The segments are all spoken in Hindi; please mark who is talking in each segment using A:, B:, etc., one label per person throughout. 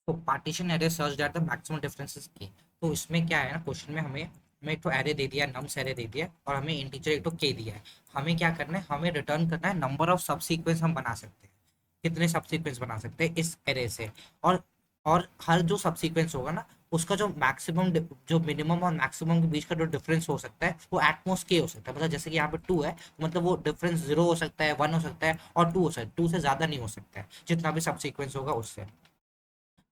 A: तो partition array search that the maximum differences की। तो इसमें क्या है ना, क्वेश्चन में हमें हमें एक तो एरे दे दिया है, नम्स एरे दे दिया है, और हमें इंटीजर एक तो के दिया है। हमें क्या करना है, हमें रिटर्न करना है नंबर ऑफ सब सीक्वेंस हम बना सकते हैं, कितने सब सीक्वेंस बना सकते हैं इस एरे से। और और हर जो सब सीक्वेंस होगा ना, उसका जो मैक्सिमम, जो मिनिमम और मैक्सिमम के बीच का जो डिफरेंस हो सकता है वो एटमोस्ट के हो सकता है। मतलब जैसे कि यहाँ पे 2 है, तो मतलब वो डिफरेंस 0 हो सकता है, 1 हो सकता है, और 2 हो सकता है। 2 से ज्यादा नहीं हो सकता है, जितना भी सब सीक्वेंस होगा उससे।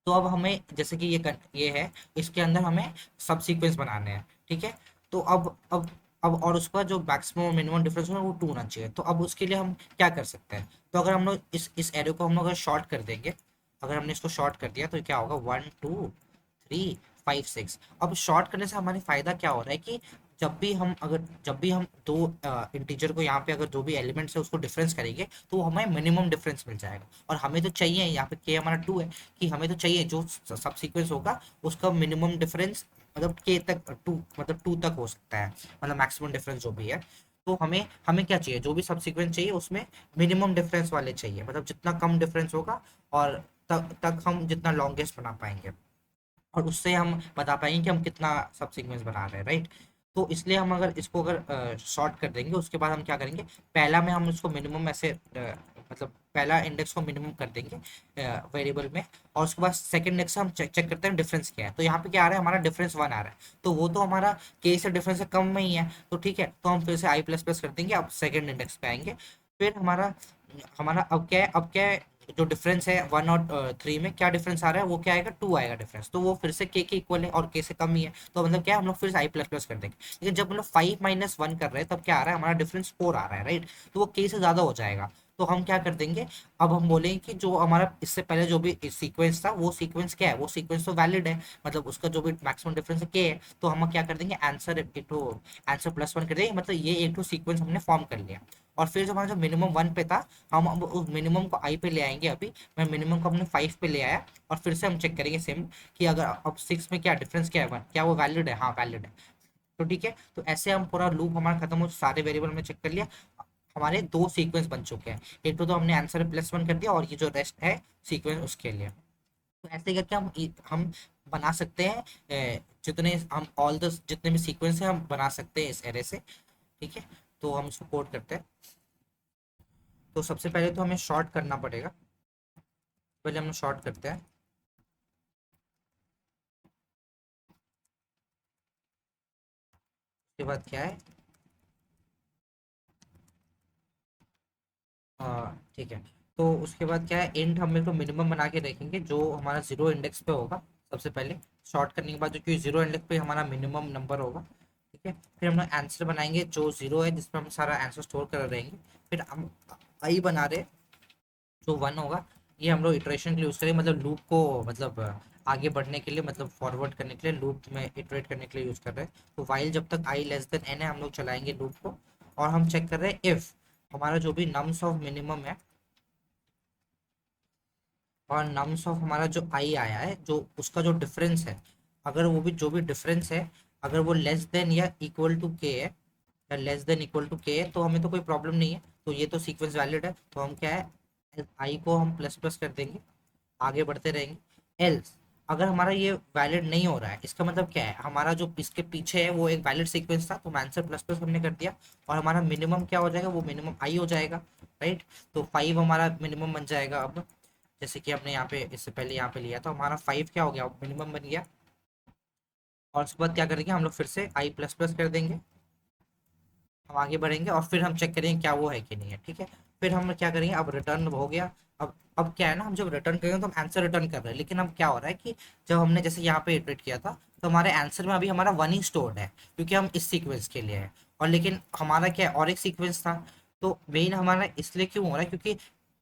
A: तो अब हमें जैसे कि ये है, इसके अंदर हमें सब सीक्वेंस बनाने हैं, ठीक है। तो अब और उसका जो मैक्सिमम और मिनिमम डिफरेंस है वो 2 होना चाहिए। तो अब उसके लिए हम क्या कर सकते हैं, तो अगर हम लोग इस एरो को हम लोग अगर शॉर्ट कर देंगे, अगर हमने इसको शॉर्ट कर दिया तो क्या होगा, 1 2 3 5 6। अब शॉर्ट करने से हमारे फायदा क्या हो रहा है कि जब भी हम दो इंटीजर को यहाँ पे अगर जो भी एलिमेंट्स है उसको डिफरेंस करेंगे, तो हमें मिनिमम डिफरेंस मिल जाएगा। और हमें तो चाहिए, यहाँ पे के हमारा 2 है, कि हमें तो चाहिए जो सब सीक्वेंस होगा उसका मिनिमम डिफरेंस, मतलब के तक 2, मतलब 2 तक हो सकता है, मतलब मैक्सिमम डिफरेंस जो भी है। तो हमें हमें क्या चाहिए, जो भी सब सीक्वेंस चाहिए उसमें मिनिमम डिफरेंस वाले चाहिए, मतलब जितना कम डिफरेंस होगा और तक तक हम जितना लॉन्गेस्ट बना पाएंगे, और उससे हम बता पाएंगे कि हम कितना सब सीक्वेंस बना रहे हैं, राइट। तो इसलिए हम अगर इसको अगर शॉर्ट कर देंगे, उसके बाद हम क्या करेंगे, पहला में हम इसको मिनिमम ऐसे मतलब पहला इंडेक्स को मिनिमम कर देंगे वेरिएबल में, और उसके बाद सेकंड इंडेक्स से हम चेक चेक करते हैं डिफरेंस क्या है। तो यहाँ पे क्या आ रहा है, हमारा डिफरेंस 1 आ रहा है, तो वो तो हमारा के से डिफरेंस से कम में ही है, तो ठीक है। तो हम फिर से आई प्लस प्लस कर देंगे, अब सेकंड इंडेक्स पे आएंगे। फिर हमारा हमारा अब क्या है, जो डिफरेंस है 1 और 3 में क्या डिफरेंस आ रहा है, वो क्या आएगा, 2 आएगा डिफरेंस, तो वो फिर से के इक्वल है और के से कम ही है, तो मतलब क्या है, हम लोग फिर से आई प्लस प्लस कर देंगे। लेकिन जब हम लोग 5 - 1 कर रहे हैं, तब क्या आ रहा है, हमारा डिफरेंस 4 आ रहा है, राइट। तो वो के से ज्यादा हो जाएगा। तो हम क्या कर देंगे, अब हम बोलेंगे कि जो हमारा इससे पहले जो भी सीक्वेंस था, वो सीक्वेंस क्या है, वो सीक्वेंस तो वैलिड है, मतलब उसका जो भी मैक्सिमम डिफरेंस है के है। तो हम क्या कर देंगे, आंसर +1 कर देंगे, मतलब ये एक तो सीक्वेंस हमने फॉर्म कर लिया। और फिर जो हमारा जो मिनिमम 1 पे था, हम अब उस मिनिमम को आई पे ले आएंगे। अभी मैं मिनिमम को अपने 5 पे ले आया, और फिर से हम चेक करेंगे सेम, कि अगर अब 6 में क्या डिफरेंस क्या है, 1, क्या वो वैलिड है, हाँ वैलिड है। तो ठीक है, तो ऐसे हम पूरा लूप हमारा खत्म हो, सारे वेरिएबल में चेक कर लिया, हमारे 2 सीक्वेंस बन चुके हैं। एक तो हमने आंसर +1 कर दिया, और ये जो रेस्ट है सीक्वेंस उसके लिए। तो ऐसे करके हम बना सकते हैं जितने हम ऑल द जितने भी सीक्वेंस है हम बना सकते हैं इस एरे से, ठीक है। तो हम इसको कोड करते हैं। तो सबसे पहले तो हमें शॉर्ट करना पड़ेगा, पहले हम शॉर्ट करते हैं। उसके बाद क्या है, ठीक है। तो उसके बाद क्या है, इंट हम तो मिनिमम बना के रखेंगे जो हमारा 0 इंडेक्स पे होगा सबसे पहले। शॉर्ट करने के बाद जो कि 0 इंडेक्स पे हमारा मिनिमम नंबर होगा, ठीक है। फिर हम लोग आंसर बनाएंगे जो 0 है, जिसमें हम सारा आंसर स्टोर कर रहेंगे। फिर हम आई बना रहे, जो 1 होगा, ये हम लोग इटरेशन के लिए यूज़ करेंगे, मतलब लूप को, मतलब आगे बढ़ने के लिए, मतलब फॉरवर्ड करने के लिए, लूप में इटरेट करने के लिए यूज़ कर रहे हैं। तो वाइल जब तक i n है, हम लोग चलाएंगे लूप को। और हम चेक कर रहे हैं इफ़ हमारा जो भी नम्स ऑफ मिनिमम है, और नम्स ऑफ हमारा जो आई आया है, जो उसका जो डिफरेंस है, अगर वो भी जो भी डिफरेंस है, अगर वो लेस देन या इक्वल टू के है, या लेस देन इक्वल टू के है, तो हमें तो कोई प्रॉब्लम नहीं है, तो ये तो सीक्वेंस वैलिड है। तो हम क्या है, आई को हम प्लस प्लस कर देंगे, आगे बढ़ते रहेंगे। एल्स अगर हमारा ये वैलिड नहीं हो रहा है, इसका मतलब क्या है, हमारा जो इसके पीछे है वो एक वैलिड सीक्वेंस था, तो आंसर प्लस प्लस हमने कर दिया, और हमारा मिनिमम क्या हो जाएगा, वो मिनिमम आई हो जाएगा, राइट। तो 5 हमारा मिनिमम बन जाएगा अब। जैसे कि हमने यहाँ पे इससे पहले यहाँ पे लिया था, हमारा 5 क्या हो गया, मिनिमम बन गया। और उसके बाद क्या करेंगे, हम लोग फिर से आई प्लस प्लस कर देंगे, हम आगे बढ़ेंगे, और फिर हम चेक करेंगे क्या वो है कि नहीं है, ठीक है। फिर हम क्या करेंगे, अब रिटर्न हो गया। अब क्या है ना, हम जब रिटर्न करेंगे तो हम आंसर रिटर्न कर रहे हैं, लेकिन अब क्या हो रहा है कि जब हमने जैसे यहाँ पे इटरेट किया था, तो हमारे आंसर में अभी हमारा 1 ही स्टोर्ड है, क्योंकि हम इस सीक्वेंस के लिए है। और लेकिन हमारा क्या है, और एक सीक्वेंस था। तो मेन हमारा इसलिए क्यों हो रहा है, क्योंकि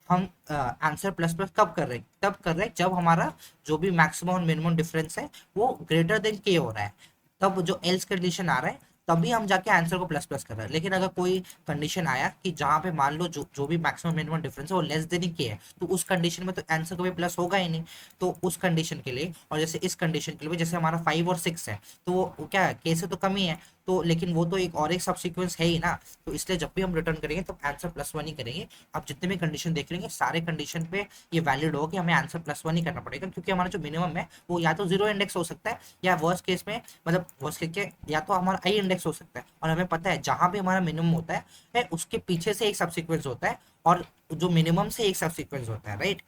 A: हम आंसर प्लस प्लस कब कर रहे हैं, तब कर रहे हैं जब हमारा जो भी मैक्सिमम और मिनिमम डिफरेंस है वो ग्रेटर देन के हो रहा है। तब जो एल्स कंडीशन आ रहा है, तभी हम जाके आंसर को प्लस प्लस कर रहे हैं। लेकिन अगर कोई कंडीशन आया कि जहाँ पे मान लो जो भी मैक्सिमम मिनिमम डिफरेंस है वो लेस देन ही के है, तो उस कंडीशन में तो आंसर कभी प्लस होगा ही नहीं। तो उस कंडीशन के लिए, और जैसे इस कंडीशन के लिए भी, जैसे हमारा 5 और 6 है, तो वो क्या है, के से तो कम ही है, तो लेकिन वो तो एक और एक सब सीक्वेंस है ही ना, तो इसलिए जब भी हम रिटर्न करेंगे तो आंसर +1 ही करेंगे। आप जितने भी कंडीशन देख लेंगे सारे कंडीशन पे ये वैलिड हो कि हमें आंसर +1 ही करना पड़ेगा, क्योंकि हमारा जो मिनिमम है वो या तो 0 इंडेक्स हो सकता है, या वर्स्ट केस में मतलब वर्स्ट केस के या तो हमारा आई इंडेक्स हो सकता है। और हमें पता है जहां भी हमारा मिनिमम होता है उसके पीछे से एक सब सीक्वेंस होता है, और जो मिनिमम से एक सब सीक्वेंस होता है, राइट।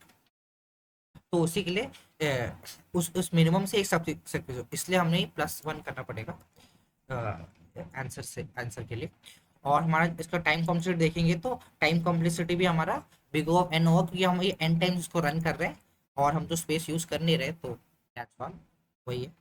A: तो उसी के लिए उस मिनिमम से एक सब सीक्वेंस, इसलिए हमें +1 करना पड़ेगा आंसर के लिए। और हमारा इसका टाइम कॉम्प्लेक्सिटी देखेंगे तो टाइम कॉम्प्लेक्सिटी भी हमारा बिग O (n) होगा, क्योंकि हम ये n टाइम्स इसको रन कर रहे हैं और हम तो स्पेस यूज कर नहीं रहे, तो दैट्स ऑल, वही है।